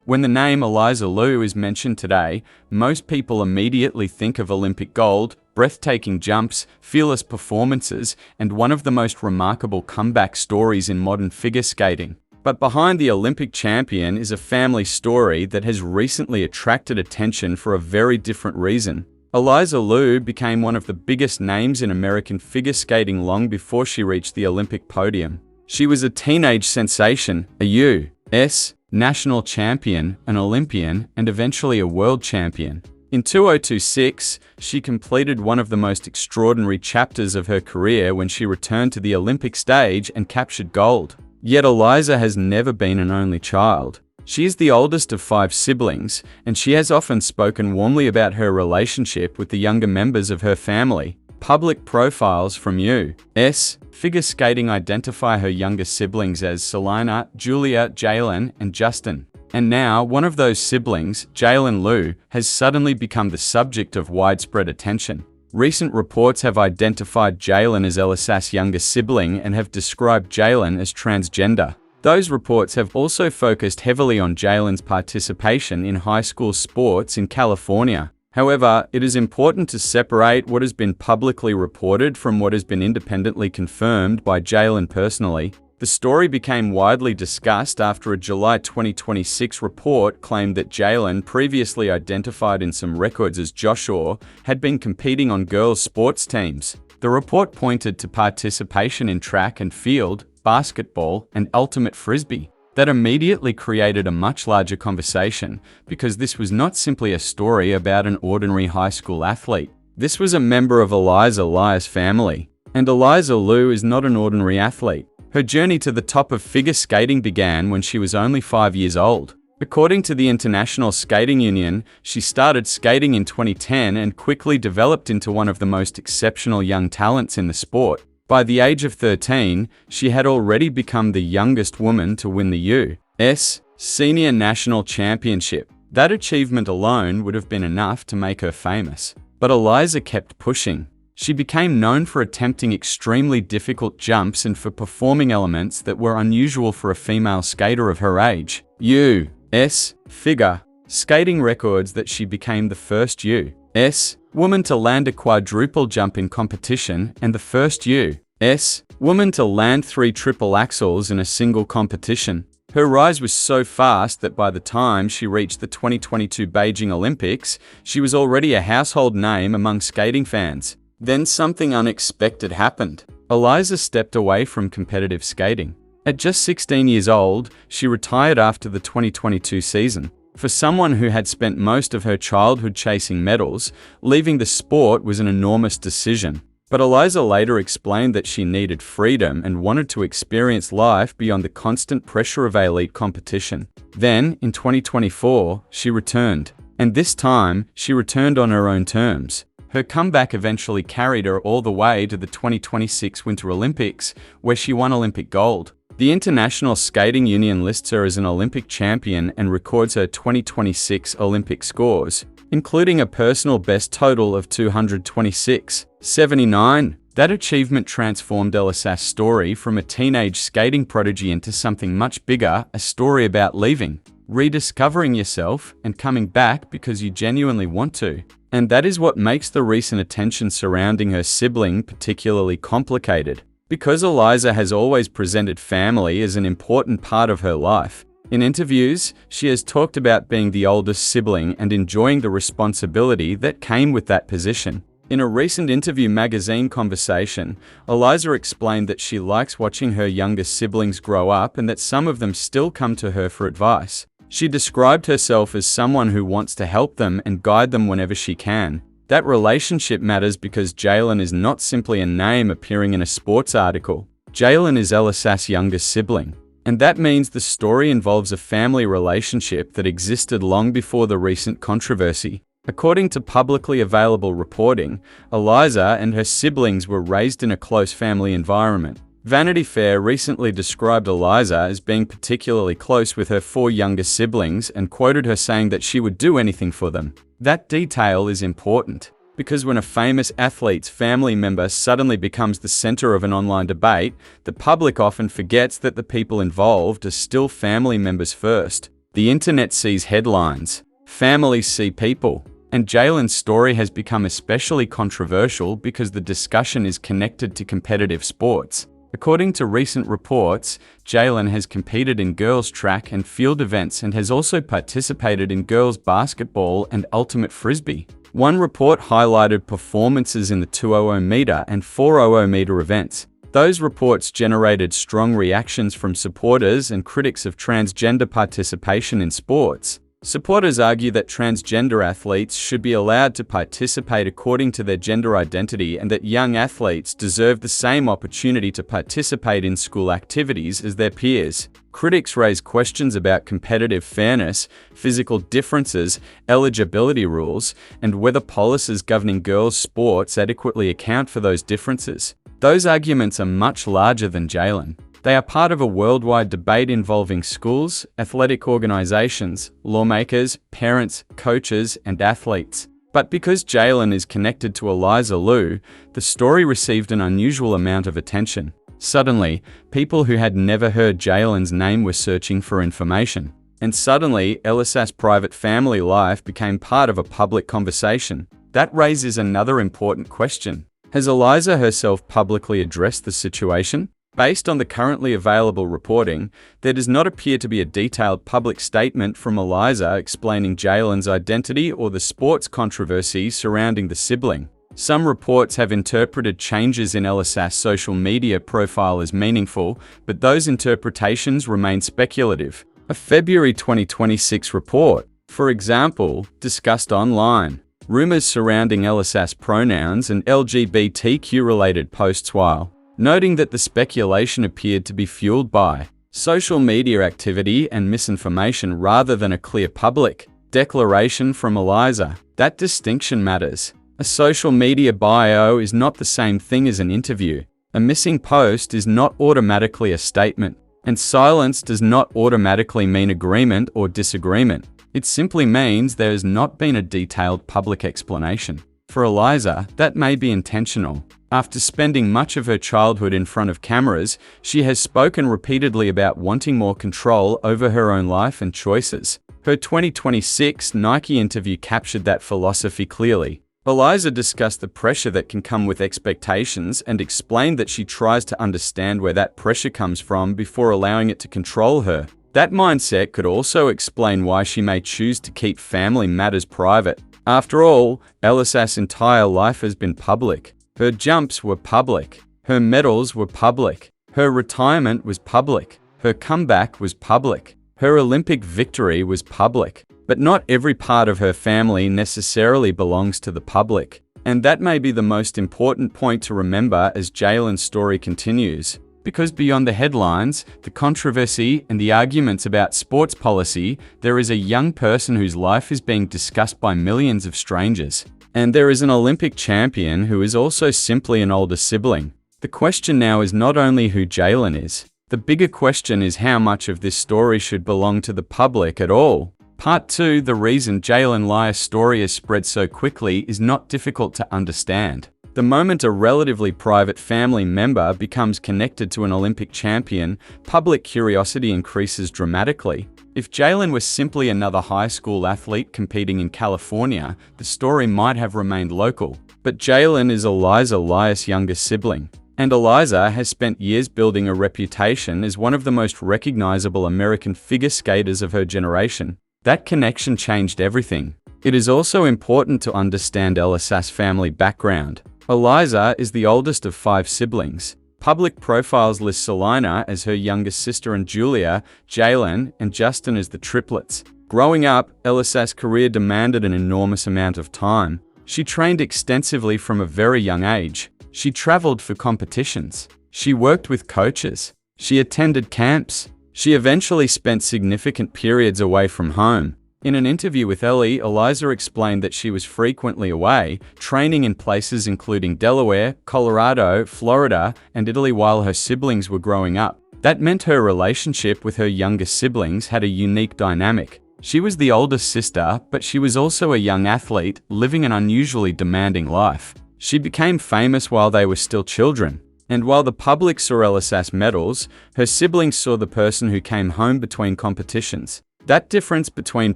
When the name Eliza Louu is mentioned today, most people immediately think of Olympic gold, breathtaking jumps, fearless performances, and one of the most remarkable comeback stories in modern figure skating. But behind the Olympic champion is a family story that has recently attracted attention for a very different reason. Eliza Louu became one of the biggest names in American figure skating long before she reached the Olympic podium. She was a teenage sensation, a U.S. national champion, an Olympian, and eventually a world champion. In 2026, she completed one of the most extraordinary chapters of her career when she returned to the Olympic stage and captured gold. Yet Eliza has never been an only child. She is the oldest of 5 siblings, and she has often spoken warmly about her relationship with the younger members of her family. Public profiles from U.S. figure skating identify her younger siblings as Selena, Julia, Jaylin, and Justin. And now, one of those siblings, Jaylin Liu, has suddenly become the subject of widespread attention. Recent reports have identified Jaylin as Alysa's younger sibling and have described Jaylin as transgender. Those reports have also focused heavily on Jaylin's participation in high school sports in California. However, it is important to separate what has been publicly reported from what has been independently confirmed by Jaylin personally. The story became widely discussed after a July 2026 report claimed that Jaylin, previously identified in some records as Joshua, had been competing on girls' sports teams. The report pointed to participation in track and field, basketball, and ultimate frisbee. That immediately created a much larger conversation, because this was not simply a story about an ordinary high school athlete. This was a member of Eliza Liu's family. And Eliza Louu is not an ordinary athlete. Her journey to the top of figure skating began when she was only 5 years old. According to the International Skating Union, she started skating in 2010 and quickly developed into one of the most exceptional young talents in the sport. By the age of 13, she had already become the youngest woman to win the U.S. Senior National Championship. That achievement alone would have been enough to make her famous. But Eliza kept pushing. She became known for attempting extremely difficult jumps and for performing elements that were unusual for a female skater of her age. U.S. figure skating records that she became the first U.S. woman to land a quadruple jump in competition and the first U.S. woman to land 3 triple axels in a single competition. Her rise was so fast that by the time she reached the 2022 Beijing Olympics, she was already a household name among skating fans. Then something unexpected happened. Eliza stepped away from competitive skating. At just 16 years old, she retired after the 2022 season. For someone who had spent most of her childhood chasing medals, leaving the sport was an enormous decision. But Eliza later explained that she needed freedom and wanted to experience life beyond the constant pressure of elite competition. Then, in 2024, she returned. And this time, she returned on her own terms. Her comeback eventually carried her all the way to the 2026 Winter Olympics, where she won Olympic gold. The International Skating Union lists her as an Olympic champion and records her 2026 Olympic scores, including a personal best total of 226.79. That achievement transformed Alysa's story from a teenage skating prodigy into something much bigger, a story about leaving, rediscovering yourself, and coming back because you genuinely want to. And that is what makes the recent attention surrounding her sibling particularly complicated. Because Eliza has always presented family as an important part of her life. In interviews, she has talked about being the oldest sibling and enjoying the responsibility that came with that position. In a recent interview magazine conversation, Eliza explained that she likes watching her younger siblings grow up and that some of them still come to her for advice. She described herself as someone who wants to help them and guide them whenever she can. That relationship matters because Jaylin is not simply a name appearing in a sports article. Jaylin is Alysa's younger sibling. And that means the story involves a family relationship that existed long before the recent controversy. According to publicly available reporting, Eliza and her siblings were raised in a close family environment. Vanity Fair recently described Eliza as being particularly close with her 4 younger siblings and quoted her saying that she would do anything for them. That detail is important, because when a famous athlete's family member suddenly becomes the center of an online debate, the public often forgets that the people involved are still family members first. The internet sees headlines, families see people, and Jaylin's story has become especially controversial because the discussion is connected to competitive sports. According to recent reports, Jaylin has competed in girls' track and field events and has also participated in girls' basketball and ultimate frisbee. One report highlighted performances in the 200 meter and 400 meter events. Those reports generated strong reactions from supporters and critics of transgender participation in sports. Supporters argue that transgender athletes should be allowed to participate according to their gender identity and that young athletes deserve the same opportunity to participate in school activities as their peers. Critics raise questions about competitive fairness, physical differences, eligibility rules, and whether policies governing girls' sports adequately account for those differences. Those arguments are much larger than Jaylin. They are part of a worldwide debate involving schools, athletic organizations, lawmakers, parents, coaches, and athletes. But because Jaylin is connected to Eliza Louu, the story received an unusual amount of attention. Suddenly, people who had never heard Jaylin's name were searching for information. And suddenly, Alysa's private family life became part of a public conversation. That raises another important question. Has Eliza herself publicly addressed the situation? Based on the currently available reporting, there does not appear to be a detailed public statement from Eliza explaining Jaylin's identity or the sports controversy surrounding the sibling. Some reports have interpreted changes in Alysa's social media profile as meaningful, but those interpretations remain speculative. A February 2026 report, for example, discussed online rumors surrounding Alysa's pronouns and LGBTQ-related posts while noting that the speculation appeared to be fueled by social media activity and misinformation rather than a clear public declaration from Eliza. That distinction matters. A social media bio is not the same thing as an interview. A missing post is not automatically a statement, and silence does not automatically mean agreement or disagreement. It simply means there has not been a detailed public explanation. For Eliza, that may be intentional. After spending much of her childhood in front of cameras, she has spoken repeatedly about wanting more control over her own life and choices. Her 2026 Nike interview captured that philosophy clearly. Eliza discussed the pressure that can come with expectations and explained that she tries to understand where that pressure comes from before allowing it to control her. That mindset could also explain why she may choose to keep family matters private. After all, Alysa's entire life has been public. Her jumps were public. Her medals were public. Her retirement was public. Her comeback was public. Her Olympic victory was public. But not every part of her family necessarily belongs to the public. And that may be the most important point to remember as Jaylin's story continues. Because beyond the headlines, the controversy, and the arguments about sports policy, there is a young person whose life is being discussed by millions of strangers. And there is an Olympic champion who is also simply an older sibling. The question now is not only who Jaylin is. The bigger question is how much of this story should belong to the public at all. Part 2, the reason Jaylin Liu's story has spread so quickly is not difficult to understand. The moment a relatively private family member becomes connected to an Olympic champion, public curiosity increases dramatically. If Jaylin was simply another high school athlete competing in California, the story might have remained local. But Jaylin is Eliza Liu's younger sibling. And Eliza has spent years building a reputation as one of the most recognizable American figure skaters of her generation. That connection changed everything. It is also important to understand Alysa's family background. Eliza is the oldest of 5 siblings. Public profiles list Selina as her youngest sister and Julia, Jaylin, and Justin as the triplets. Growing up, Alysa's career demanded an enormous amount of time. She trained extensively from a very young age. She traveled for competitions. She worked with coaches. She attended camps. She eventually spent significant periods away from home. In an interview with Ellie, Eliza explained that she was frequently away, training in places including Delaware, Colorado, Florida, and Italy while her siblings were growing up. That meant her relationship with her younger siblings had a unique dynamic. She was the oldest sister, but she was also a young athlete, living an unusually demanding life. She became famous while they were still children. And while the public saw Alysa's medals, her siblings saw the person who came home between competitions. That difference between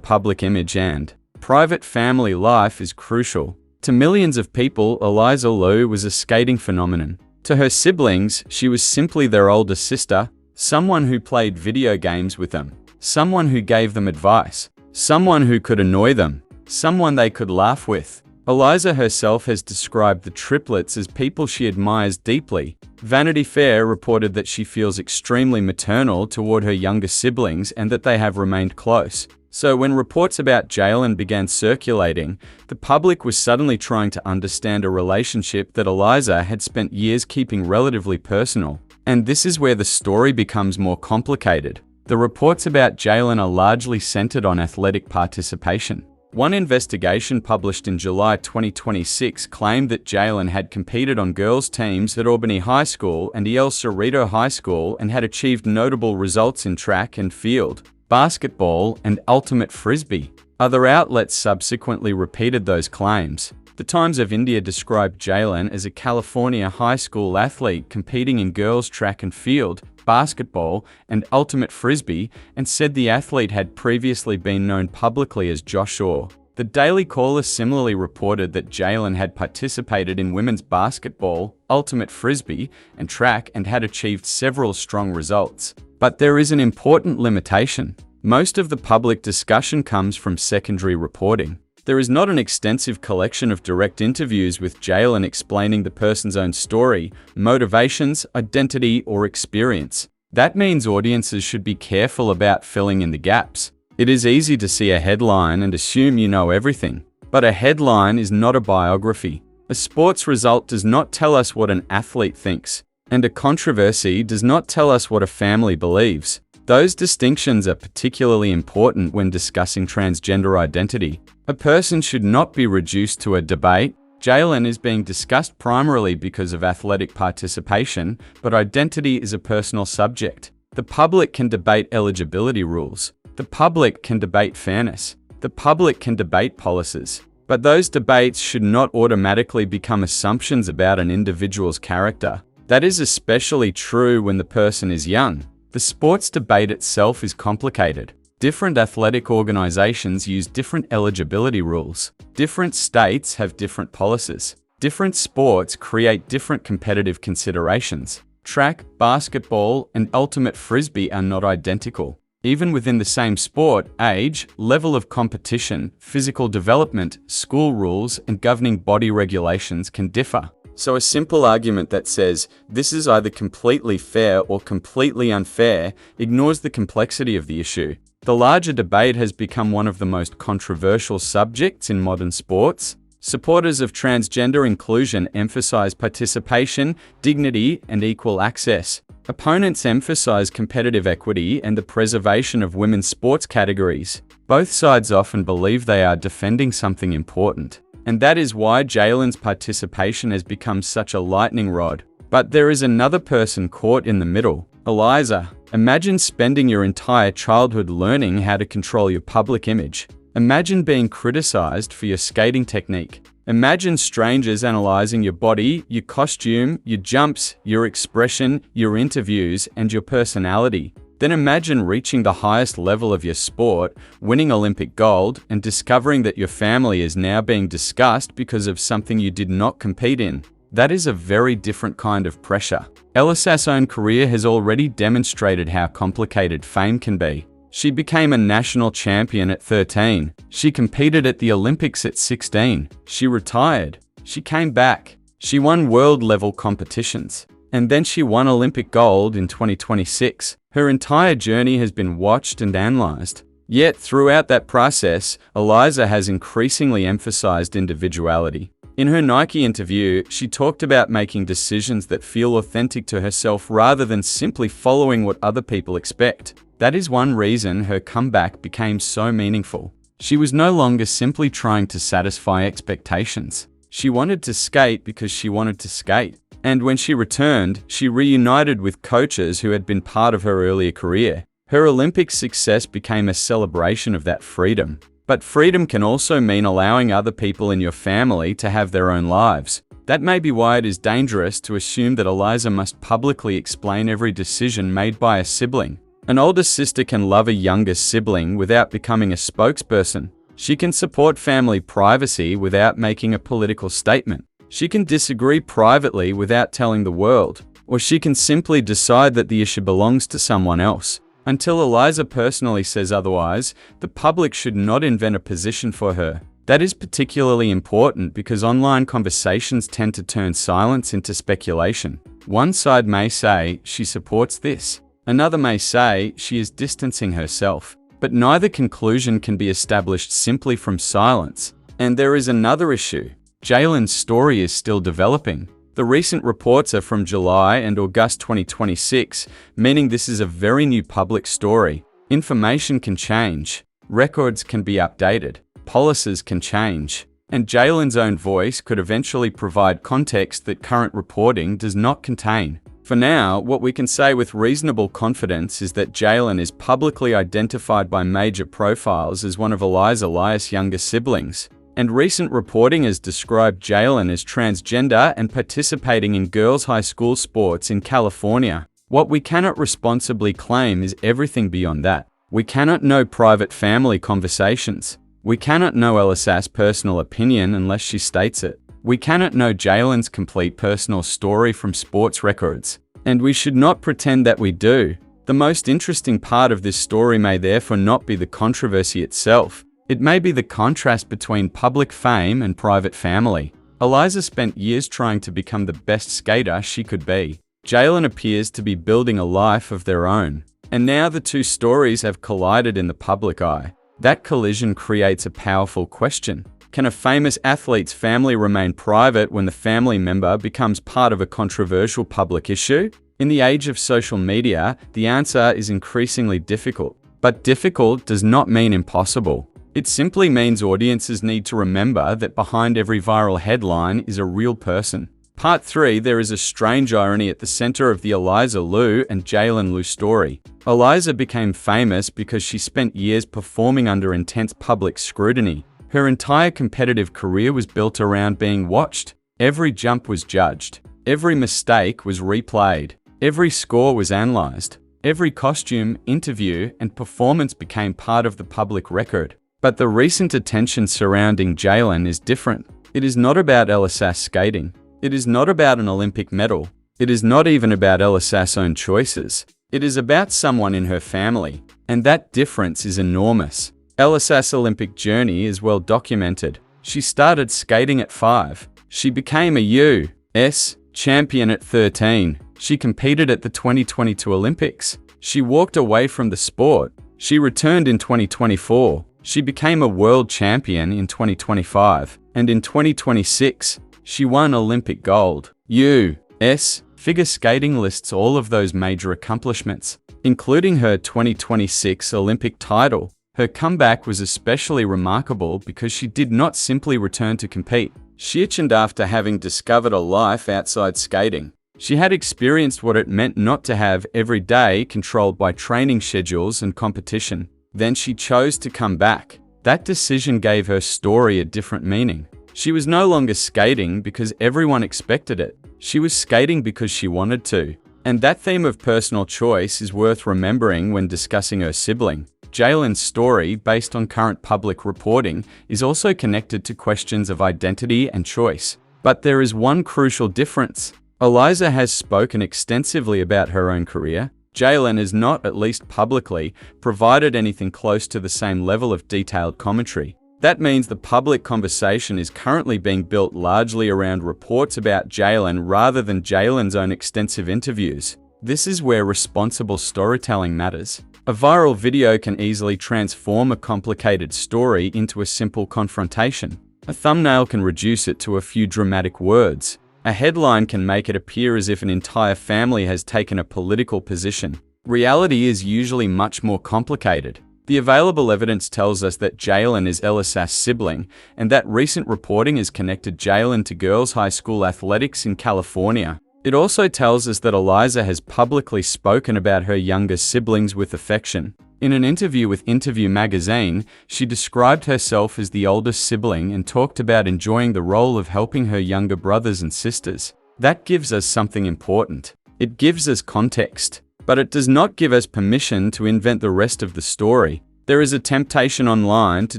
public image and private family life is crucial. To millions of people, Eliza Louu was a skating phenomenon. To her siblings, she was simply their older sister, someone who played video games with them, someone who gave them advice, someone who could annoy them, someone they could laugh with. Eliza herself has described the triplets as people she admires deeply. Vanity Fair reported that she feels extremely maternal toward her younger siblings and that they have remained close. So when reports about Jaylin began circulating, the public was suddenly trying to understand a relationship that Eliza had spent years keeping relatively personal. And this is where the story becomes more complicated. The reports about Jaylin are largely centered on athletic participation. One investigation published in July 2026 claimed that Jaylin had competed on girls' teams at Albany High School and El Cerrito High School and had achieved notable results in track and field, basketball, and ultimate frisbee. Other outlets subsequently repeated those claims. The Times of India described Jaylin as a California high school athlete competing in girls' track and field, basketball, and ultimate frisbee, and said the athlete had previously been known publicly as Josh Orr. The Daily Caller similarly reported that Jaylin had participated in women's basketball, ultimate frisbee, and track and had achieved several strong results. But there is an important limitation. Most of the public discussion comes from secondary reporting. There is not an extensive collection of direct interviews with Jaylin explaining the person's own story, motivations, identity, or experience. That means audiences should be careful about filling in the gaps. It is easy to see a headline and assume you know everything. But a headline is not a biography. A sports result does not tell us what an athlete thinks, and a controversy does not tell us what a family believes. Those distinctions are particularly important when discussing transgender identity. A person should not be reduced to a debate. Jaylin is being discussed primarily because of athletic participation, but identity is a personal subject. The public can debate eligibility rules. The public can debate fairness. The public can debate policies. But those debates should not automatically become assumptions about an individual's character. That is especially true when the person is young. The sports debate itself is complicated. Different athletic organizations use different eligibility rules. Different states have different policies. Different sports create different competitive considerations. Track, basketball, and ultimate frisbee are not identical. Even within the same sport, age, level of competition, physical development, school rules, and governing body regulations can differ. So a simple argument that says, this is either completely fair or completely unfair, ignores the complexity of the issue. The larger debate has become one of the most controversial subjects in modern sports. Supporters of transgender inclusion emphasize participation, dignity, and equal access. Opponents emphasize competitive equity and the preservation of women's sports categories. Both sides often believe they are defending something important. And that is why Jaylin's participation has become such a lightning rod. But there is another person caught in the middle. Eliza. Imagine spending your entire childhood learning how to control your public image. Imagine being criticized for your skating technique. Imagine strangers analyzing your body, your costume, your jumps, your expression, your interviews, and your personality. Then imagine reaching the highest level of your sport, winning Olympic gold, and discovering that your family is now being discussed because of something you did not compete in. That is a very different kind of pressure. Alysa's own career has already demonstrated how complicated fame can be. She became a national champion at 13. She competed at the Olympics at 16. She retired. She came back. She won world-level competitions. And then she won Olympic gold in 2026. Her entire journey has been watched and analyzed. Yet, throughout that process, Eliza has increasingly emphasized individuality. In her Nike interview, she talked about making decisions that feel authentic to herself rather than simply following what other people expect. That is one reason her comeback became so meaningful. She was no longer simply trying to satisfy expectations. She wanted to skate because she wanted to skate. And when she returned, she reunited with coaches who had been part of her earlier career. Her Olympic success became a celebration of that freedom. But freedom can also mean allowing other people in your family to have their own lives. That may be why it is dangerous to assume that Eliza must publicly explain every decision made by a sibling. An older sister can love a younger sibling without becoming a spokesperson. She can support family privacy without making a political statement. She can disagree privately without telling the world. Or she can simply decide that the issue belongs to someone else. Until Eliza personally says otherwise, the public should not invent a position for her. That is particularly important because online conversations tend to turn silence into speculation. One side may say she supports this. Another may say she is distancing herself. But neither conclusion can be established simply from silence. And there is another issue. Jaylin's story is still developing. The recent reports are from July and August 2026, meaning this is a very new public story. Information can change. Records can be updated. Policies can change. And Jaylin's own voice could eventually provide context that current reporting does not contain. For now, what we can say with reasonable confidence is that Jaylin is publicly identified by major profiles as one of Alysa Liu's younger siblings. And recent reporting has described Jaylin as transgender and participating in girls' high school sports in California. What we cannot responsibly claim is everything beyond that. We cannot know private family conversations. We cannot know Alysa's personal opinion unless she states it. We cannot know Jaylin's complete personal story from sports records. And we should not pretend that we do. The most interesting part of this story may therefore not be the controversy itself. It may be the contrast between public fame and private family. Eliza spent years trying to become the best skater she could be. Jaylin appears to be building a life of their own. And now the two stories have collided in the public eye. That collision creates a powerful question. Can a famous athlete's family remain private when the family member becomes part of a controversial public issue? In the age of social media, the answer is increasingly difficult. But difficult does not mean impossible. It simply means audiences need to remember that behind every viral headline is a real person. Part 3, there is a strange irony at the center of the Eliza Louu and Jaylin Liu story. Eliza became famous because she spent years performing under intense public scrutiny. Her entire competitive career was built around being watched. Every jump was judged. Every mistake was replayed. Every score was analyzed. Every costume, interview, and performance became part of the public record. But the recent attention surrounding Jaylin is different. It is not about Alysa's skating. It is not about an Olympic medal. It is not even about Alysa's own choices. It is about someone in her family. And that difference is enormous. Alysa's Olympic journey is well documented. She started skating at 5. She became a U.S. champion at 13. She competed at the 2022 Olympics. She walked away from the sport. She returned in 2024. She became a world champion in 2025. And in 2026, she won Olympic gold. U.S. figure skating lists all of those major accomplishments, including her 2026 Olympic title. Her comeback was especially remarkable because she did not simply return to compete. She itched after having discovered a life outside skating. She had experienced what it meant not to have every day controlled by training schedules and competition. Then she chose to come back. That decision gave her story a different meaning. She was no longer skating because everyone expected it. She was skating because she wanted to. And that theme of personal choice is worth remembering when discussing her sibling. Jaylin's story, based on current public reporting, is also connected to questions of identity and choice. But there is one crucial difference. Eliza has spoken extensively about her own career. Jaylin has not, at least publicly, provided anything close to the same level of detailed commentary. That means the public conversation is currently being built largely around reports about Jaylin rather than Jaylin's own extensive interviews. This is where responsible storytelling matters. A viral video can easily transform a complicated story into a simple confrontation. A thumbnail can reduce it to a few dramatic words. A headline can make it appear as if an entire family has taken a political position. Reality is usually much more complicated. The available evidence tells us that Jaylin is Alysa's sibling, and that recent reporting has connected Jaylin to girls' high school athletics in California. It also tells us that Eliza has publicly spoken about her younger siblings with affection. In an interview with Interview magazine, she described herself as the oldest sibling and talked about enjoying the role of helping her younger brothers and sisters. That gives us something important. It gives us context. But it does not give us permission to invent the rest of the story. There is a temptation online to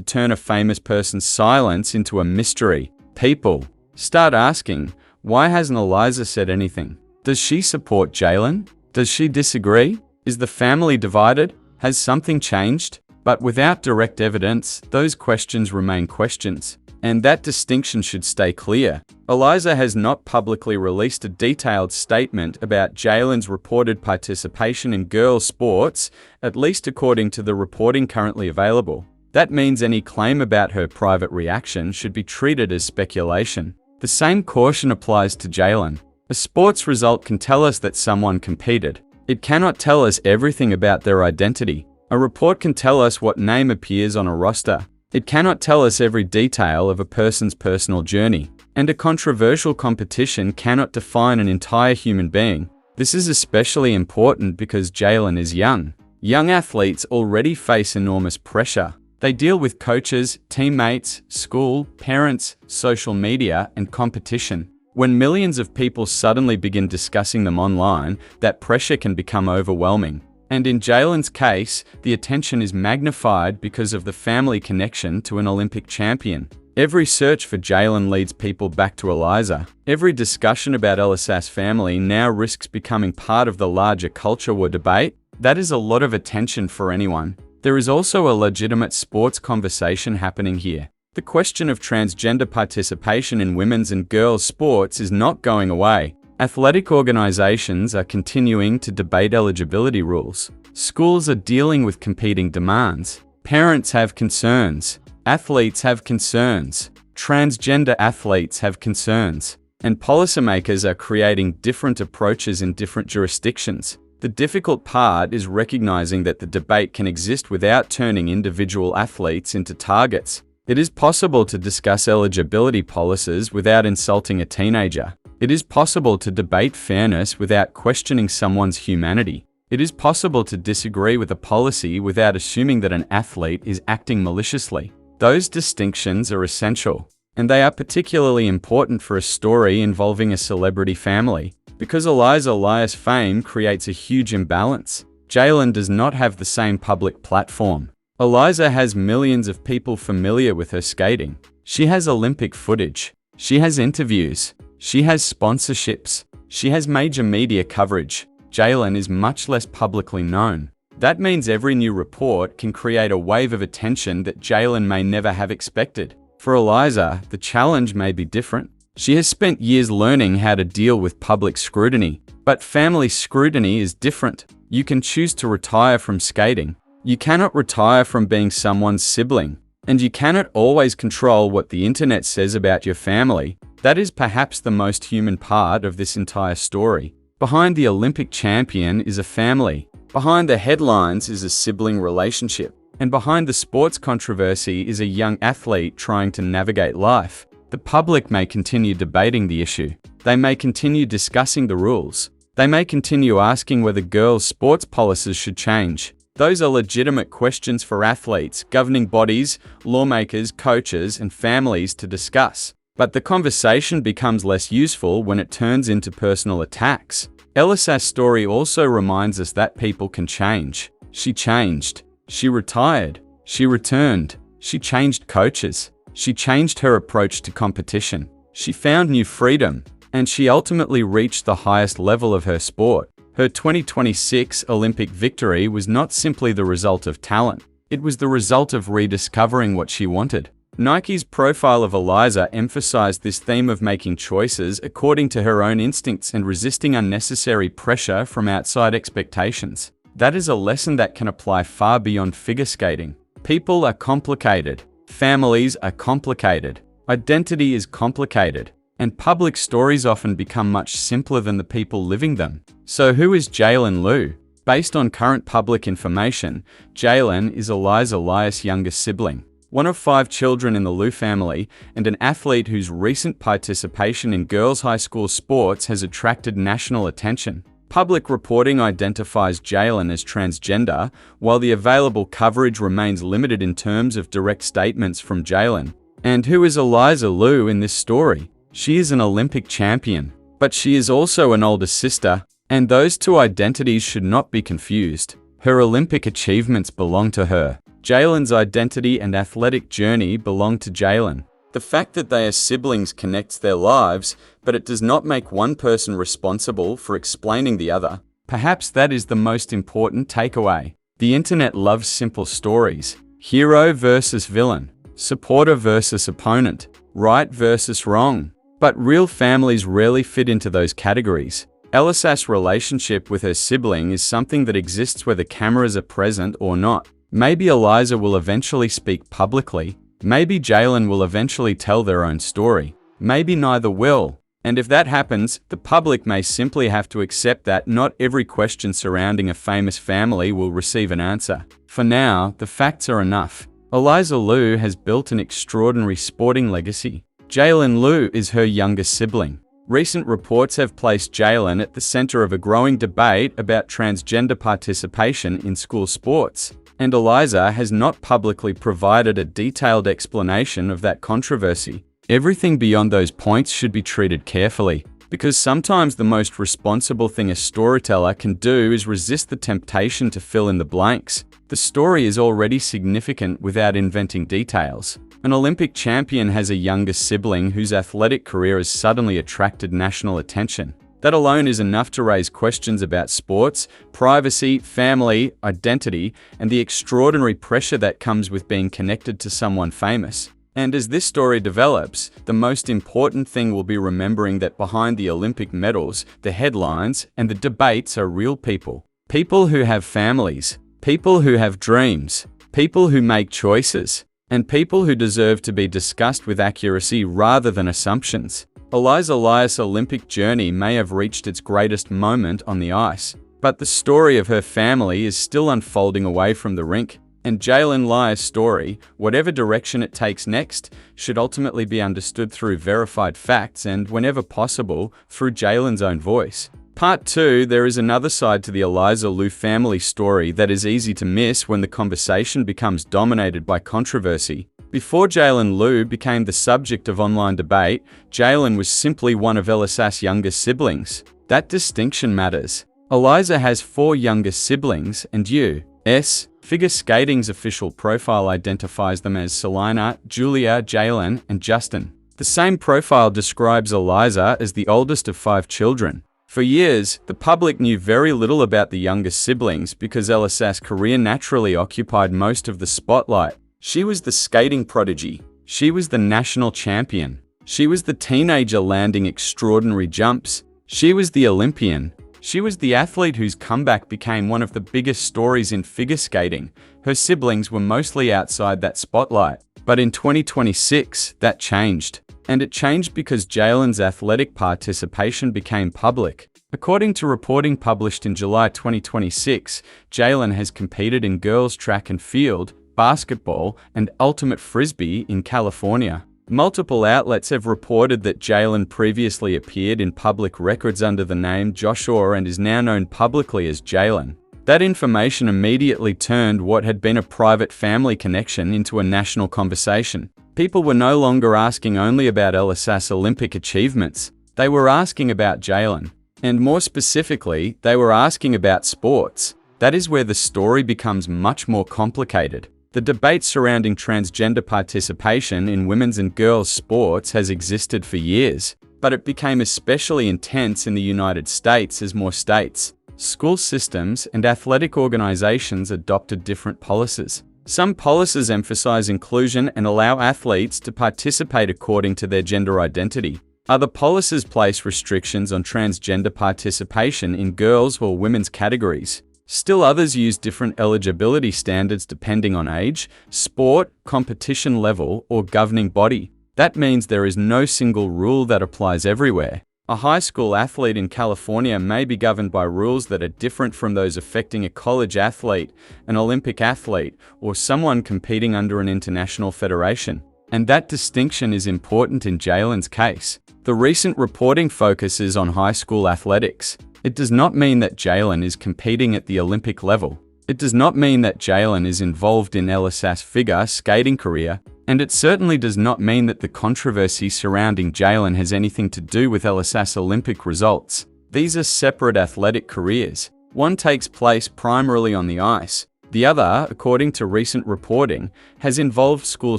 turn a famous person's silence into a mystery. People start asking, why hasn't Eliza said anything? Does she support Jaylin? Does she disagree? Is the family divided? Has something changed? But without direct evidence, those questions remain questions. And that distinction should stay clear. Eliza has not publicly released a detailed statement about Jaylin's reported participation in girls' sports, at least according to the reporting currently available. That means any claim about her private reaction should be treated as speculation. The same caution applies to Jaylin. A sports result can tell us that someone competed. It cannot tell us everything about their identity. A report can tell us what name appears on a roster. It cannot tell us every detail of a person's personal journey. And a controversial competition cannot define an entire human being. This is especially important because Jaylin is young. Young athletes already face enormous pressure. They deal with coaches, teammates, school, parents, social media, and competition. When millions of people suddenly begin discussing them online, that pressure can become overwhelming. And in Jaylin's case, the attention is magnified because of the family connection to an Olympic champion. Every search for Jaylin leads people back to Eliza. Every discussion about Alysa's family now risks becoming part of the larger culture war debate. That is a lot of attention for anyone. There is also a legitimate sports conversation happening here. The question of transgender participation in women's and girls' sports is not going away. Athletic organizations are continuing to debate eligibility rules. Schools are dealing with competing demands. Parents have concerns. Athletes have concerns. Transgender athletes have concerns. And policymakers are creating different approaches in different jurisdictions. The difficult part is recognizing that the debate can exist without turning individual athletes into targets. It is possible to discuss eligibility policies without insulting a teenager. It is possible to debate fairness without questioning someone's humanity. It is possible to disagree with a policy without assuming that an athlete is acting maliciously. Those distinctions are essential, and they are particularly important for a story involving a celebrity family, because Eliza Liu's fame creates a huge imbalance. Jaylin does not have the same public platform. Eliza has millions of people familiar with her skating. She has Olympic footage. She has interviews. She has sponsorships. She has major media coverage. Jaylin is much less publicly known. That means every new report can create a wave of attention that Jaylin may never have expected. For Eliza, the challenge may be different. She has spent years learning how to deal with public scrutiny. But family scrutiny is different. You can choose to retire from skating. You cannot retire from being someone's sibling. And you cannot always control what the internet says about your family. That is perhaps the most human part of this entire story. Behind the Olympic champion is a family. Behind the headlines is a sibling relationship. And behind the sports controversy is a young athlete trying to navigate life. The public may continue debating the issue. They may continue discussing the rules. They may continue asking whether girls' sports policies should change. Those are legitimate questions for athletes, governing bodies, lawmakers, coaches, and families to discuss. But the conversation becomes less useful when it turns into personal attacks. Alysa's story also reminds us that people can change. She changed. She retired. She returned. She changed coaches. She changed her approach to competition. She found new freedom. And she ultimately reached the highest level of her sport. Her 2026 Olympic victory was not simply the result of talent. It was the result of rediscovering what she wanted. Nike's profile of Eliza emphasized this theme of making choices according to her own instincts and resisting unnecessary pressure from outside expectations. That is a lesson that can apply far beyond figure skating. People are complicated. Families are complicated. Identity is complicated. And public stories often become much simpler than the people living them. So who is Jaylin Liu? Based on current public information, Jaylin is Eliza Liu's youngest sibling, one of 5 children in the Liu family, and an athlete whose recent participation in girls' high school sports has attracted national attention. Public reporting identifies Jaylin as transgender, while the available coverage remains limited in terms of direct statements from Jaylin. And who is Eliza Louu in this story? She is an Olympic champion, but she is also an older sister, And those two identities should not be confused. Her Olympic achievements belong to her. Jaylin's identity and athletic journey belong to Jaylin. The fact that they are siblings connects their lives, but it does not make one person responsible for explaining the other. Perhaps that is the most important takeaway. The internet loves simple stories. Hero versus villain. Supporter versus opponent. Right versus wrong. But real families rarely fit into those categories. Alysa's relationship with her sibling is something that exists whether cameras are present or not. Maybe Eliza will eventually speak publicly. Maybe Jaylin will eventually tell their own story. Maybe neither will. And if that happens, the public may simply have to accept that not every question surrounding a famous family will receive an answer. For now, the facts are enough. Eliza Louu has built an extraordinary sporting legacy. Jaylin Liu is her younger sibling. Recent reports have placed Jaylin at the center of a growing debate about transgender participation in school sports, and Eliza has not publicly provided a detailed explanation of that controversy. Everything beyond those points should be treated carefully, because sometimes the most responsible thing a storyteller can do is resist the temptation to fill in the blanks. The story is already significant without inventing details. An Olympic champion has a younger sibling whose athletic career has suddenly attracted national attention. That alone is enough to raise questions about sports, privacy, family, identity, and the extraordinary pressure that comes with being connected to someone famous. And as this story develops, the most important thing will be remembering that behind the Olympic medals, the headlines, and the debates are real people. People who have families, people who have dreams, people who make choices, and people who deserve to be discussed with accuracy rather than assumptions. Eliza Liu's Olympic journey may have reached its greatest moment on the ice, but the story of her family is still unfolding away from the rink. And Jaylin Liu's story, whatever direction it takes next, should ultimately be understood through verified facts and, whenever possible, through Jaylin's own voice. Part 2, there is another side to the Eliza Liu family story that is easy to miss when the conversation becomes dominated by controversy. Before Jaylin Liu became the subject of online debate, Jaylin was simply one of Alysa's younger siblings. That distinction matters. Eliza has 4 younger siblings, and U.S. Figure Skating's official profile identifies them as Selina, Julia, Jaylin, and Justin. The same profile describes Eliza as the oldest of 5 children. For years, the public knew very little about the younger siblings because Alysa's career naturally occupied most of the spotlight. She was the skating prodigy. She was the national champion. She was the teenager landing extraordinary jumps. She was the Olympian. She was the athlete whose comeback became one of the biggest stories in figure skating. Her siblings were mostly outside that spotlight. But in 2026, that changed. And it changed because Jaylin's athletic participation became public. According to reporting published in July 2026, Jaylin has competed in girls' track and field, basketball, and ultimate frisbee in California. Multiple outlets have reported that Jaylin previously appeared in public records under the name Joshua and is now known publicly as Jaylin. That information immediately turned what had been a private family connection into a national conversation. People were no longer asking only about Alysa's Olympic achievements. They were asking about Jaylin. And more specifically, they were asking about sports. That is where the story becomes much more complicated. The debate surrounding transgender participation in women's and girls' sports has existed for years, but it became especially intense in the United States as more states, school systems, and athletic organizations adopted different policies. Some policies emphasize inclusion and allow athletes to participate according to their gender identity. Other policies place restrictions on transgender participation in girls' or women's categories. Still others use different eligibility standards depending on age, sport, competition level, or governing body. That means there is no single rule that applies everywhere. A high school athlete in California may be governed by rules that are different from those affecting a college athlete, an Olympic athlete, or someone competing under an international federation. And that distinction is important in Jaylin's case. The recent reporting focuses on high school athletics. It does not mean that Jaylin is competing at the Olympic level. It does not mean that Jaylin is involved in Alysa's figure skating career. And it certainly does not mean that the controversy surrounding Jaylin has anything to do with Alysa's Olympic results. These are separate athletic careers. One takes place primarily on the ice. The other, according to recent reporting, has involved school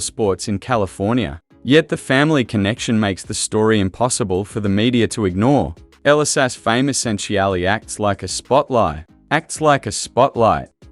sports in California. Yet the family connection makes the story impossible for the media to ignore. Eliza's fame essentially acts like a spotlight.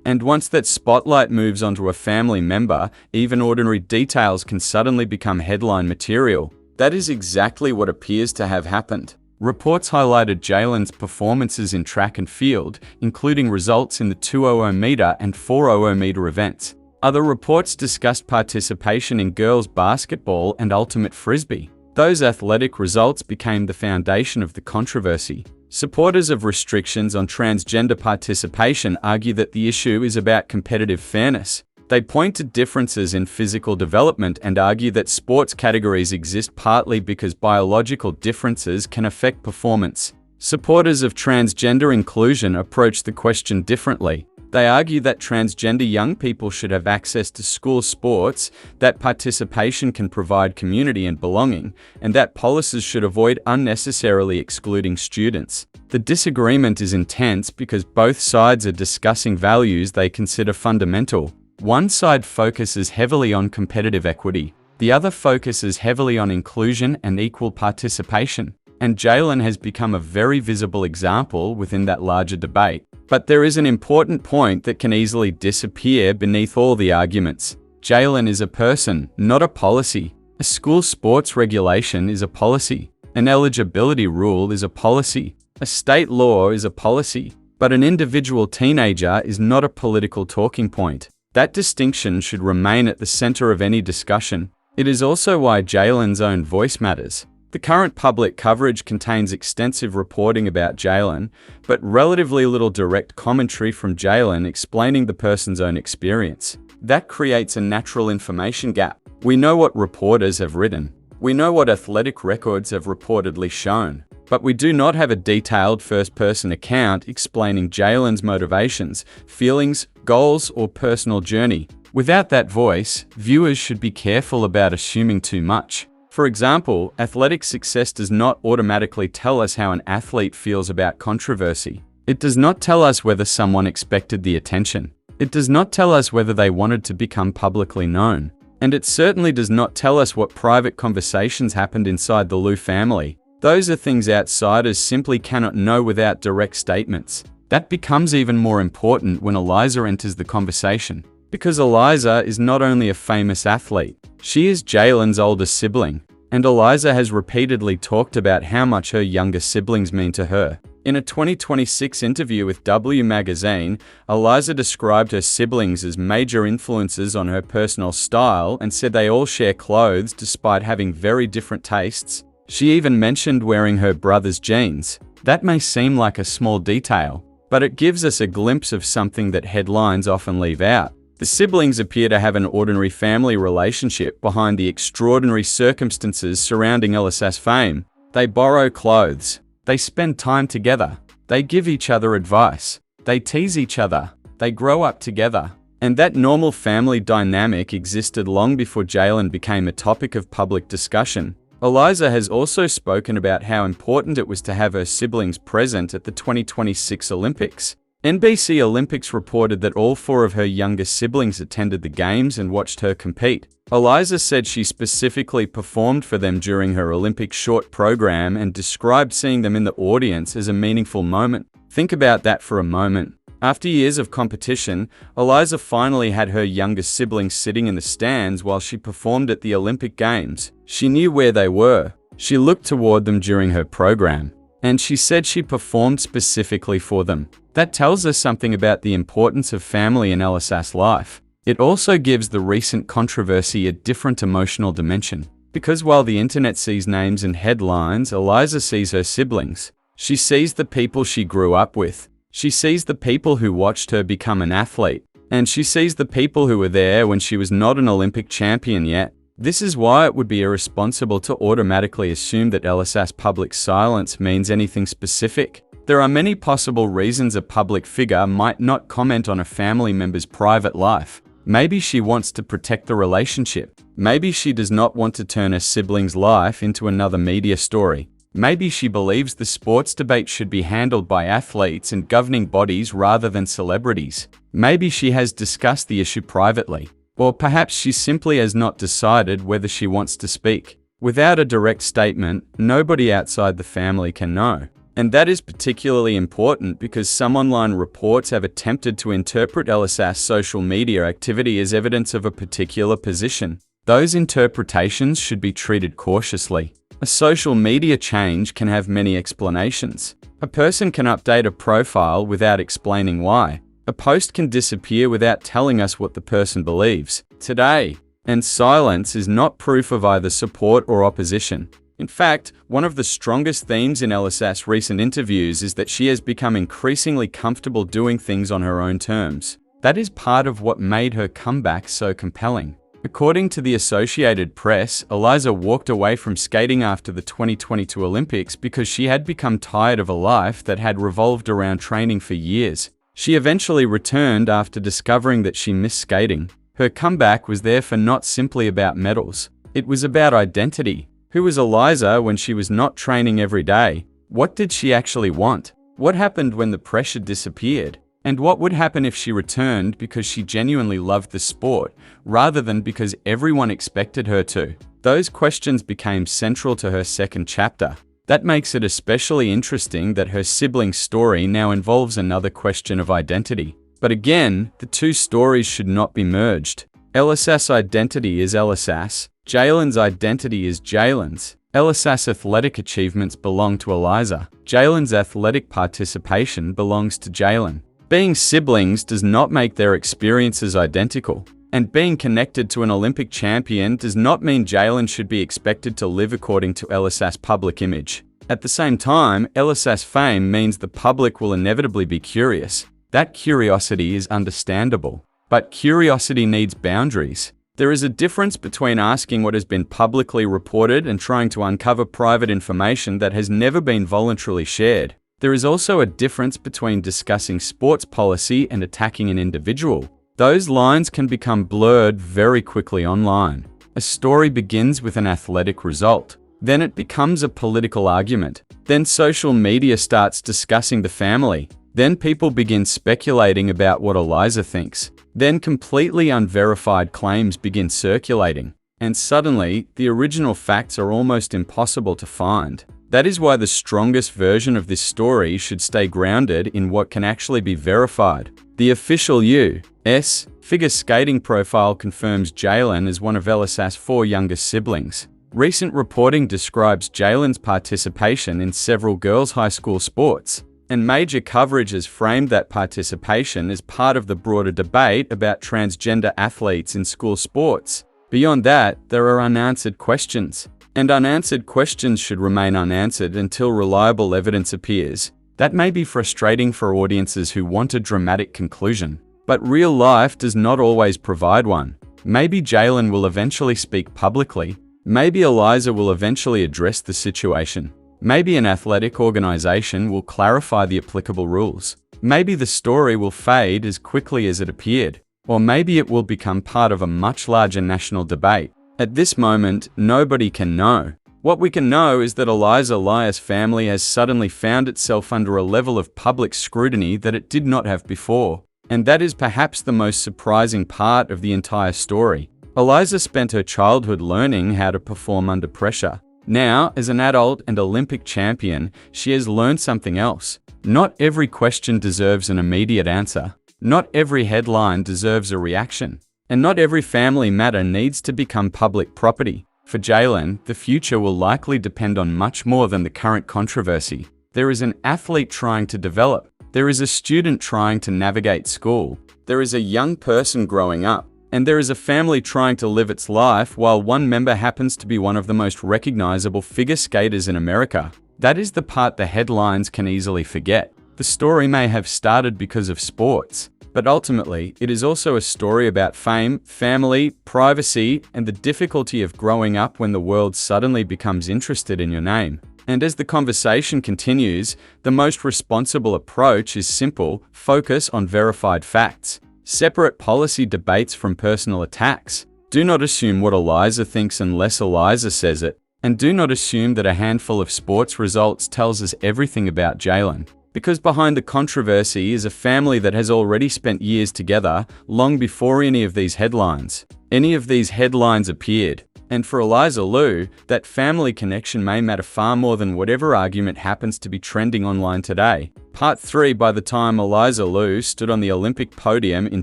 And once that spotlight moves onto a family member, even ordinary details can suddenly become headline material. That is exactly what appears to have happened. Reports highlighted Jaylin's performances in track and field, including results in the 200-meter and 400-meter events. Other reports discussed participation in girls' basketball and ultimate frisbee. Those athletic results became the foundation of the controversy. Supporters of restrictions on transgender participation argue that the issue is about competitive fairness. They point to differences in physical development and argue that sports categories exist partly because biological differences can affect performance. Supporters of transgender inclusion approach the question differently. They argue that transgender young people should have access to school sports, that participation can provide community and belonging, and that policies should avoid unnecessarily excluding students. The disagreement is intense because both sides are discussing values they consider fundamental. One side focuses heavily on competitive equity. The other focuses heavily on inclusion and equal participation. And Jaylin has become a very visible example within that larger debate. But there is an important point that can easily disappear beneath all the arguments. Jaylin is a person, not a policy. A school sports regulation is a policy. An eligibility rule is a policy. A state law is a policy. But an individual teenager is not a political talking point. That distinction should remain at the center of any discussion. It is also why Jaylin's own voice matters. The current public coverage contains extensive reporting about Jaylin, but relatively little direct commentary from Jaylin explaining the person's own experience. That creates a natural information gap. We know what reporters have written. We know what athletic records have reportedly shown. But we do not have a detailed first-person account explaining Jaylin's motivations, feelings, goals, or personal journey. Without that voice, viewers should be careful about assuming too much. For example, athletic success does not automatically tell us how an athlete feels about controversy. It does not tell us whether someone expected the attention. It does not tell us whether they wanted to become publicly known. And it certainly does not tell us what private conversations happened inside the Liu family. Those are things outsiders simply cannot know without direct statements. That becomes even more important when Eliza enters the conversation. Because Eliza is not only a famous athlete, she is Jaylin's older sibling, and Eliza has repeatedly talked about how much her younger siblings mean to her. In a 2026 interview with W Magazine, Eliza described her siblings as major influences on her personal style and said they all share clothes despite having very different tastes. She even mentioned wearing her brother's jeans. That may seem like a small detail, but it gives us a glimpse of something that headlines often leave out. The siblings appear to have an ordinary family relationship behind the extraordinary circumstances surrounding Alysa's fame. They borrow clothes. They spend time together. They give each other advice. They tease each other. They grow up together. And that normal family dynamic existed long before Jaylin became a topic of public discussion. Eliza has also spoken about how important it was to have her siblings present at the 2026 Olympics. NBC Olympics reported that all 4 of her younger siblings attended the games and watched her compete. Eliza said she specifically performed for them during her Olympic short program and described seeing them in the audience as a meaningful moment. Think about that for a moment. After years of competition, Eliza finally had her younger siblings sitting in the stands while she performed at the Olympic Games. She knew where they were. She looked toward them during her program. And she said she performed specifically for them. That tells us something about the importance of family in Alysa's life. It also gives the recent controversy a different emotional dimension. Because while the internet sees names and headlines, Eliza sees her siblings. She sees the people she grew up with. She sees the people who watched her become an athlete. And she sees the people who were there when she was not an Olympic champion yet. This is why it would be irresponsible to automatically assume that Alysa's public silence means anything specific. There are many possible reasons a public figure might not comment on a family member's private life. Maybe she wants to protect the relationship. Maybe she does not want to turn her sibling's life into another media story. Maybe she believes the sports debate should be handled by athletes and governing bodies rather than celebrities. Maybe she has discussed the issue privately. Or perhaps she simply has not decided whether she wants to speak. Without a direct statement, nobody outside the family can know. And that is particularly important because some online reports have attempted to interpret Alysa's social media activity as evidence of a particular position. Those interpretations should be treated cautiously. A social media change can have many explanations. A person can update a profile without explaining why. A post can disappear without telling us what the person believes today. And silence is not proof of either support or opposition. In fact, one of the strongest themes in Alysa's recent interviews is that she has become increasingly comfortable doing things on her own terms. That is part of what made her comeback so compelling. According to the Associated Press, Eliza walked away from skating after the 2022 Olympics because she had become tired of a life that had revolved around training for years. She eventually returned after discovering that she missed skating. Her comeback was therefore not simply about medals. It was about identity. Who was Eliza when she was not training every day? What did she actually want? What happened when the pressure disappeared? And what would happen if she returned because she genuinely loved the sport, rather than because everyone expected her to? Those questions became central to her second chapter. That makes it especially interesting that her sibling story now involves another question of identity. But again, the two stories should not be merged. Alysa's identity is Alysa's. Jaylin's identity is Jaylin's. Alysa's athletic achievements belong to Eliza. Jaylin's athletic participation belongs to Jaylin. Being siblings does not make their experiences identical. And being connected to an Olympic champion does not mean Jaylin should be expected to live according to Alysa's public image. At the same time, Alysa's fame means the public will inevitably be curious. That curiosity is understandable. But curiosity needs boundaries. There is a difference between asking what has been publicly reported and trying to uncover private information that has never been voluntarily shared. There is also a difference between discussing sports policy and attacking an individual. Those lines can become blurred very quickly online. A story begins with an athletic result. Then it becomes a political argument. Then social media starts discussing the family. Then people begin speculating about what Eliza thinks. Then completely unverified claims begin circulating. And suddenly, the original facts are almost impossible to find. That is why the strongest version of this story should stay grounded in what can actually be verified. The official U.S. figure skating profile confirms Jaylin as one of Alysa's 4 youngest siblings. Recent reporting describes Jaylin's participation in several girls' high school sports, and major coverage has framed that participation as part of the broader debate about transgender athletes in school sports. Beyond that, there are unanswered questions. And unanswered questions should remain unanswered until reliable evidence appears. That may be frustrating for audiences who want a dramatic conclusion. But real life does not always provide one. Maybe Jaylin will eventually speak publicly. Maybe Eliza will eventually address the situation. Maybe an athletic organization will clarify the applicable rules. Maybe the story will fade as quickly as it appeared. Or maybe it will become part of a much larger national debate. At this moment, nobody can know. What we can know is that Eliza Liu's family has suddenly found itself under a level of public scrutiny that it did not have before. And that is perhaps the most surprising part of the entire story. Eliza spent her childhood learning how to perform under pressure. Now, as an adult and Olympic champion, she has learned something else. Not every question deserves an immediate answer. Not every headline deserves a reaction. And not every family matter needs to become public property. For Jaylin, the future will likely depend on much more than the current controversy. There is an athlete trying to develop. There is a student trying to navigate school. There is a young person growing up. And there is a family trying to live its life while one member happens to be one of the most recognizable figure skaters in America. That is the part the headlines can easily forget. The story may have started because of sports, but ultimately, it is also a story about fame, family, privacy, and the difficulty of growing up when the world suddenly becomes interested in your name. And as the conversation continues, the most responsible approach is simple: focus on verified facts. Separate policy debates from personal attacks. Do not assume what Eliza thinks unless Eliza says it. And do not assume that a handful of sports results tells us everything about Jaylin, because behind the controversy is a family that has already spent years together long before any of these headlines appeared. And for Eliza Louu, that family connection may matter far more than whatever argument happens to be trending online today. Part 3. By the time Eliza Louu stood on the Olympic podium in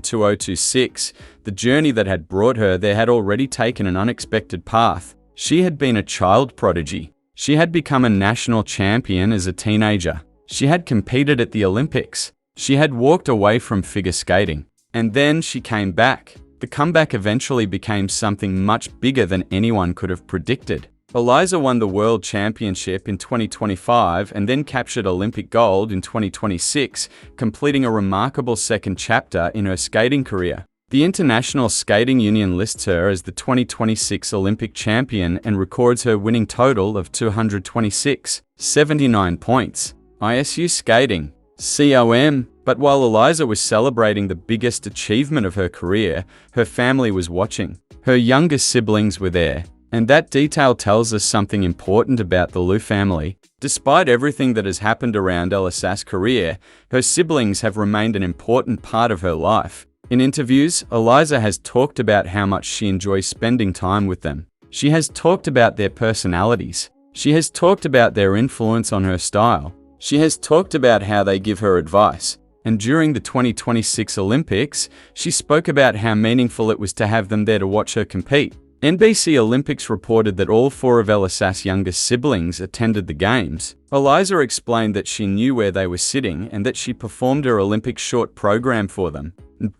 2026, the journey that had brought her there had already taken an unexpected path. She had been a child prodigy. She had become a national champion as a teenager. She had competed at the Olympics. She had walked away from figure skating. And then she came back. The comeback eventually became something much bigger than anyone could have predicted. Eliza won the World Championship in 2025 and then captured Olympic gold in 2026, completing a remarkable second chapter in her skating career. The International Skating Union lists her as the 2026 Olympic champion and records her winning total of 226.79 points. ISU skating. COM. But while Eliza was celebrating the biggest achievement of her career, her family was watching. Her younger siblings were there. And that detail tells us something important about the Liu family. Despite everything that has happened around Alysa's career, her siblings have remained an important part of her life. In interviews, Eliza has talked about how much she enjoys spending time with them. She has talked about their personalities. She has talked about their influence on her style. She has talked about how they give her advice. And during the 2026 Olympics, she spoke about how meaningful it was to have them there to watch her compete. NBC Olympics reported that all 4 of Alysa's youngest siblings attended the games. Eliza explained that she knew where they were sitting and that she performed her Olympic short program for them.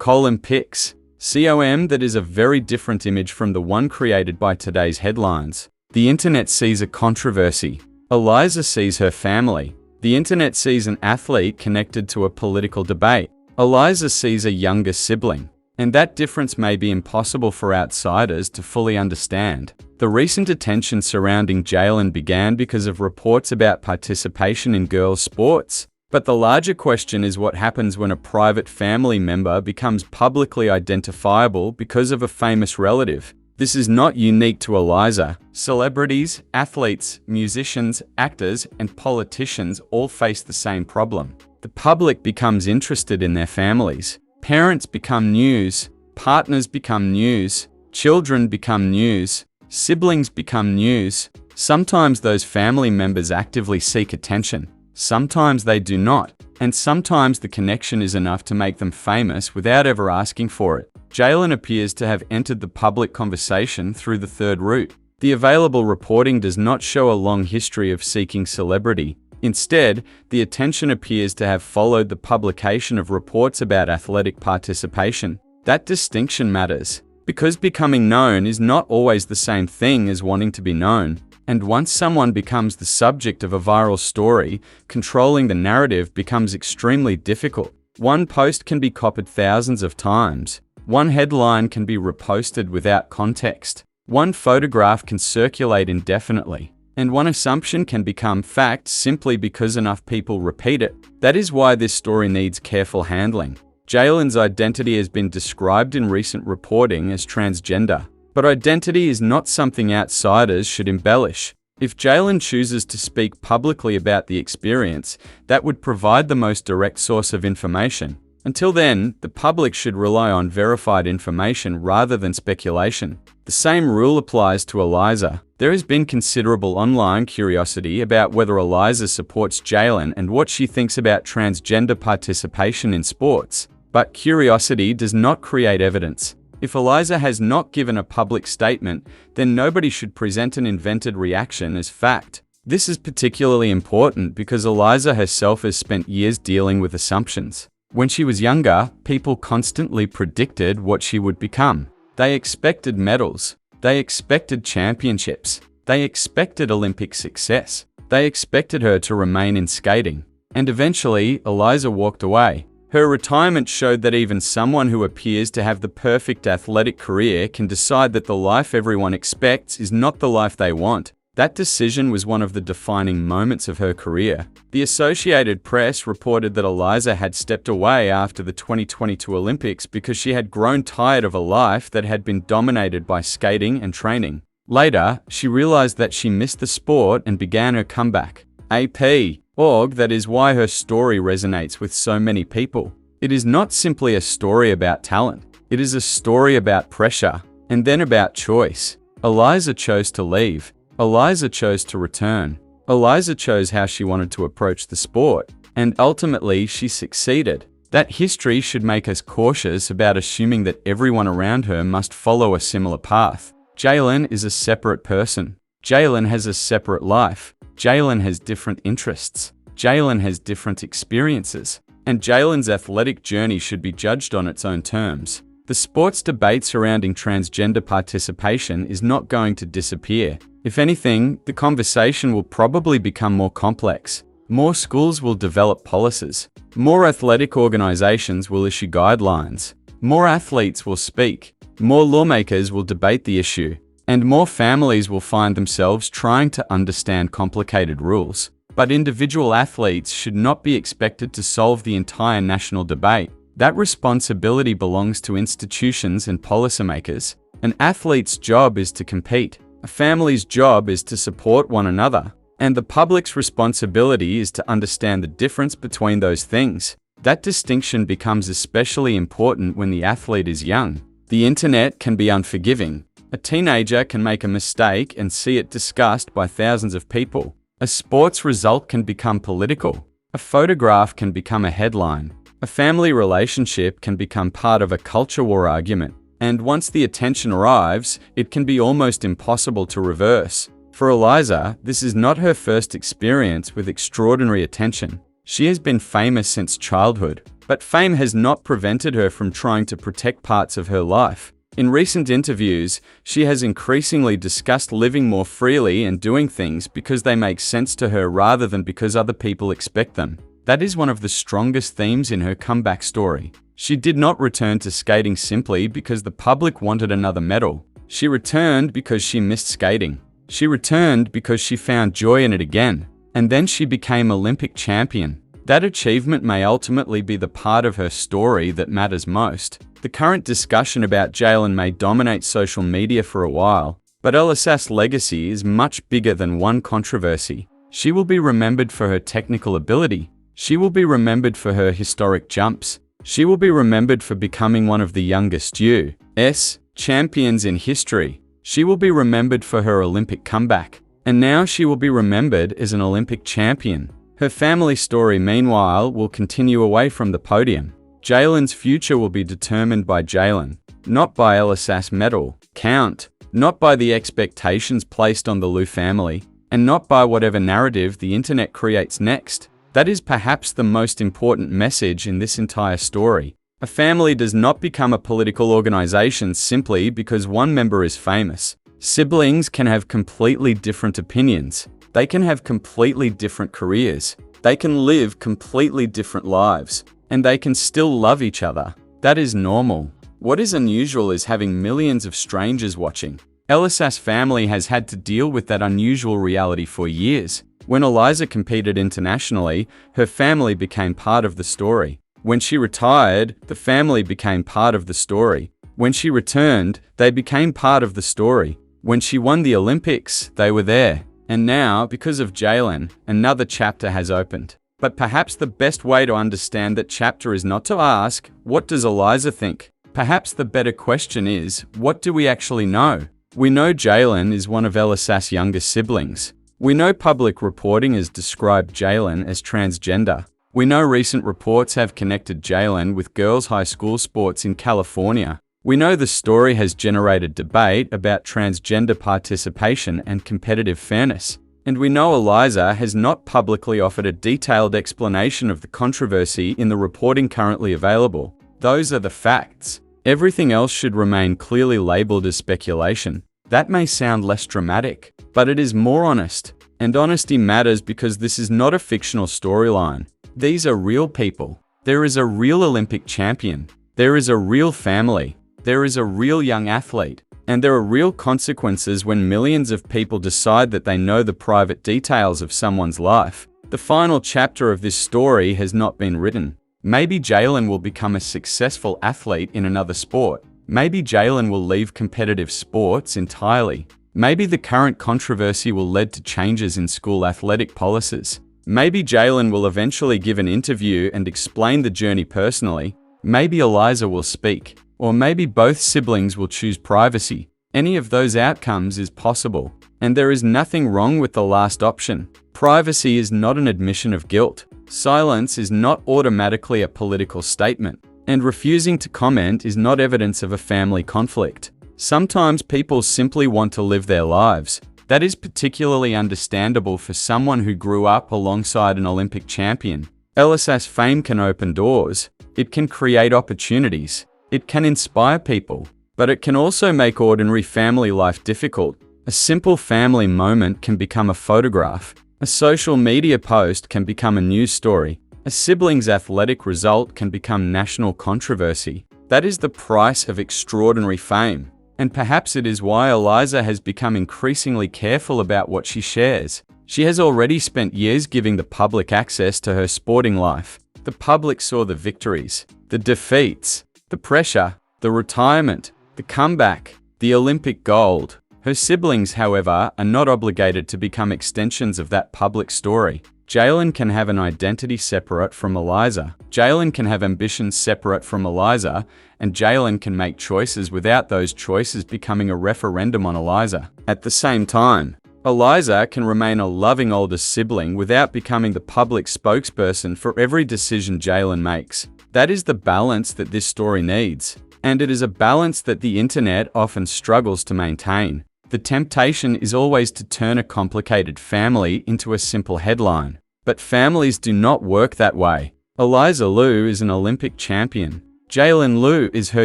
Olympics. COM. That is a very different image from the one created by today's headlines. The internet sees a controversy. Eliza sees her family. The internet sees an athlete connected to a political debate. Eliza sees a younger sibling. And that difference may be impossible for outsiders to fully understand. The recent attention surrounding Jaylin began because of reports about participation in girls' sports. But the larger question is what happens when a private family member becomes publicly identifiable because of a famous relative. This is not unique to Eliza. Celebrities, athletes, musicians, actors, and politicians all face the same problem. The public becomes interested in their families. Parents become news. Partners become news. Children become news. Siblings become news. Sometimes those family members actively seek attention. Sometimes they do not. And sometimes the connection is enough to make them famous without ever asking for it. Jaylin appears to have entered the public conversation through the third route. The available reporting does not show a long history of seeking celebrity. Instead, the attention appears to have followed the publication of reports about athletic participation. That distinction matters, because becoming known is not always the same thing as wanting to be known. And once someone becomes the subject of a viral story, controlling the narrative becomes extremely difficult. One post can be copied thousands of times. One headline can be reposted without context. One photograph can circulate indefinitely. And one assumption can become fact simply because enough people repeat it. That is why this story needs careful handling. Jaylin's identity has been described in recent reporting as transgender. But identity is not something outsiders should embellish. If Jaylin chooses to speak publicly about the experience, that would provide the most direct source of information. Until then, the public should rely on verified information rather than speculation. The same rule applies to Eliza. There has been considerable online curiosity about whether Eliza supports Jaylin and what she thinks about transgender participation in sports. But curiosity does not create evidence. If Eliza has not given a public statement, then nobody should present an invented reaction as fact. This is particularly important because Eliza herself has spent years dealing with assumptions. When she was younger, people constantly predicted what she would become. They expected medals. They expected championships. They expected Olympic success. They expected her to remain in skating. And eventually, Eliza walked away. Her retirement showed that even someone who appears to have the perfect athletic career can decide that the life everyone expects is not the life they want. That decision was one of the defining moments of her career. The Associated Press reported that Eliza had stepped away after the 2022 Olympics because she had grown tired of a life that had been dominated by skating and training. Later, she realized that she missed the sport and began her comeback. That is why her story resonates with so many people. It is not simply a story about talent. It is a story about pressure, and then about choice. Eliza chose to leave. Eliza chose to return. Eliza chose how she wanted to approach the sport, and ultimately she succeeded. That history should make us cautious about assuming that everyone around her must follow a similar path. Jaylin is a separate person. Jaylin has a separate life. Jaylin has different interests. Jaylin has different experiences. And Jaylin's athletic journey should be judged on its own terms. The sports debate surrounding transgender participation is not going to disappear. If anything, the conversation will probably become more complex. More schools will develop policies. More athletic organizations will issue guidelines. More athletes will speak. More lawmakers will debate the issue. And more families will find themselves trying to understand complicated rules. But individual athletes should not be expected to solve the entire national debate. That responsibility belongs to institutions and policymakers. An athlete's job is to compete. A family's job is to support one another. And the public's responsibility is to understand the difference between those things. That distinction becomes especially important when the athlete is young. The internet can be unforgiving. A teenager can make a mistake and see it discussed by thousands of people. A sports result can become political. A photograph can become a headline. A family relationship can become part of a culture war argument. And once the attention arrives, it can be almost impossible to reverse. For Eliza, this is not her first experience with extraordinary attention. She has been famous since childhood, but fame has not prevented her from trying to protect parts of her life. In recent interviews, she has increasingly discussed living more freely and doing things because they make sense to her rather than because other people expect them. That is one of the strongest themes in her comeback story. She did not return to skating simply because the public wanted another medal. She returned because she missed skating. She returned because she found joy in it again. And then she became Olympic champion. That achievement may ultimately be the part of her story that matters most. The current discussion about Jaylin may dominate social media for a while, but Alysa's legacy is much bigger than one controversy. She will be remembered for her technical ability. She will be remembered for her historic jumps. She will be remembered for becoming one of the youngest U.S. champions in history. She will be remembered for her Olympic comeback. And now she will be remembered as an Olympic champion. Her family story, meanwhile, will continue away from the podium. Jaylin's future will be determined by Jaylin, not by Alysa's medal count, not by the expectations placed on the Liu family, and not by whatever narrative the internet creates next. That is perhaps the most important message in this entire story. A family does not become a political organization simply because one member is famous. Siblings can have completely different opinions. They can have completely different careers. They can live completely different lives. And they can still love each other. That is normal. What is unusual is having millions of strangers watching. Alysa's family has had to deal with that unusual reality for years. When Eliza competed internationally, her family became part of the story. When she retired, the family became part of the story. When she returned, they became part of the story. When she won the Olympics, they were there. And now, because of Jaylin, another chapter has opened. But perhaps the best way to understand that chapter is not to ask, what does Eliza think? Perhaps the better question is, what do we actually know? We know Jaylin is one of Alysa's younger siblings. We know public reporting has described Jaylin as transgender. We know recent reports have connected Jaylin with girls' high school sports in California. We know the story has generated debate about transgender participation and competitive fairness. And we know Eliza has not publicly offered a detailed explanation of the controversy in the reporting currently available. Those are the facts. Everything else should remain clearly labeled as speculation. That may sound less dramatic, but it is more honest. And honesty matters because this is not a fictional storyline. These are real people. There is a real Olympic champion. There is a real family. There is a real young athlete. And there are real consequences when millions of people decide that they know the private details of someone's life. The final chapter of this story has not been written. Maybe Jaylin will become a successful athlete in another sport. Maybe Jaylin will leave competitive sports entirely. Maybe the current controversy will lead to changes in school athletic policies. Maybe Jaylin will eventually give an interview and explain the journey personally. Maybe Eliza will speak. Or maybe both siblings will choose privacy. Any of those outcomes is possible. And there is nothing wrong with the last option. Privacy is not an admission of guilt. Silence is not automatically a political statement. And refusing to comment is not evidence of a family conflict. Sometimes people simply want to live their lives. That is particularly understandable for someone who grew up alongside an Olympic champion. Alysa's fame can open doors. It can create opportunities. It can inspire people. But it can also make ordinary family life difficult. A simple family moment can become a photograph. A social media post can become a news story. A sibling's athletic result can become national controversy. That is the price of extraordinary fame. And perhaps it is why Eliza has become increasingly careful about what she shares. She has already spent years giving the public access to her sporting life. The public saw the victories, the defeats, the pressure, the retirement, the comeback, the Olympic gold. Her siblings, however, are not obligated to become extensions of that public story. Jaylin can have an identity separate from Eliza. Jaylin can have ambitions separate from Eliza, and Jaylin can make choices without those choices becoming a referendum on Eliza. At the same time, Eliza can remain a loving older sibling without becoming the public spokesperson for every decision Jaylin makes. That is the balance that this story needs. And it is a balance that the internet often struggles to maintain. The temptation is always to turn a complicated family into a simple headline. But families do not work that way. Eliza Louu is an Olympic champion. Jaylin Liu is her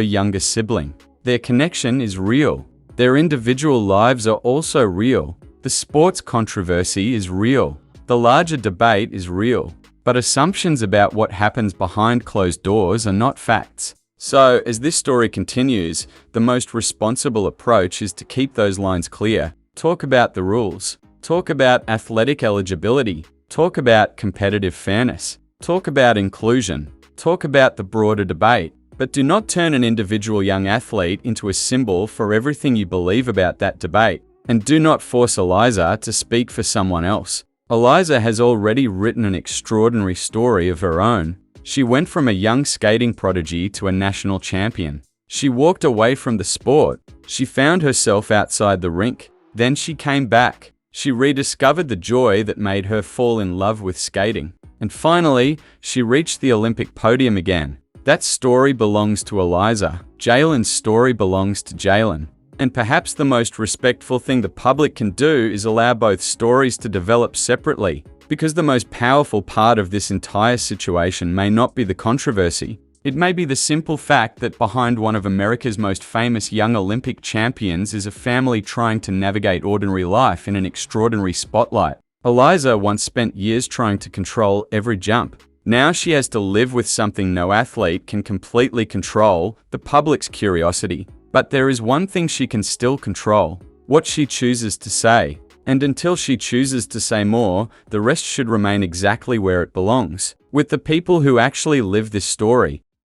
younger sibling. Their connection is real. Their individual lives are also real. The sports controversy is real. The larger debate is real. But assumptions about what happens behind closed doors are not facts. So, as this story continues, the most responsible approach is to keep those lines clear. Talk about the rules. Talk about athletic eligibility. Talk about competitive fairness. Talk about inclusion. Talk about the broader debate. But do not turn an individual young athlete into a symbol for everything you believe about that debate. And do not force Eliza to speak for someone else. Eliza has already written an extraordinary story of her own. She went from a young skating prodigy to a national champion. She walked away from the sport. She found herself outside the rink. Then she came back. She rediscovered the joy that made her fall in love with skating. And finally, she reached the Olympic podium again. That story belongs to Eliza. Jaylin's story belongs to Jaylin. And perhaps the most respectful thing the public can do is allow both stories to develop separately. Because the most powerful part of this entire situation may not be the controversy. It may be the simple fact that behind one of America's most famous young Olympic champions is a family trying to navigate ordinary life in an extraordinary spotlight. Eliza once spent years trying to control every jump. Now she has to live with something no athlete can completely control, the public's curiosity. But there is one thing she can still control: what she chooses to say. And until she chooses to say more, the rest should remain exactly where it belongs, with the people who actually live this story.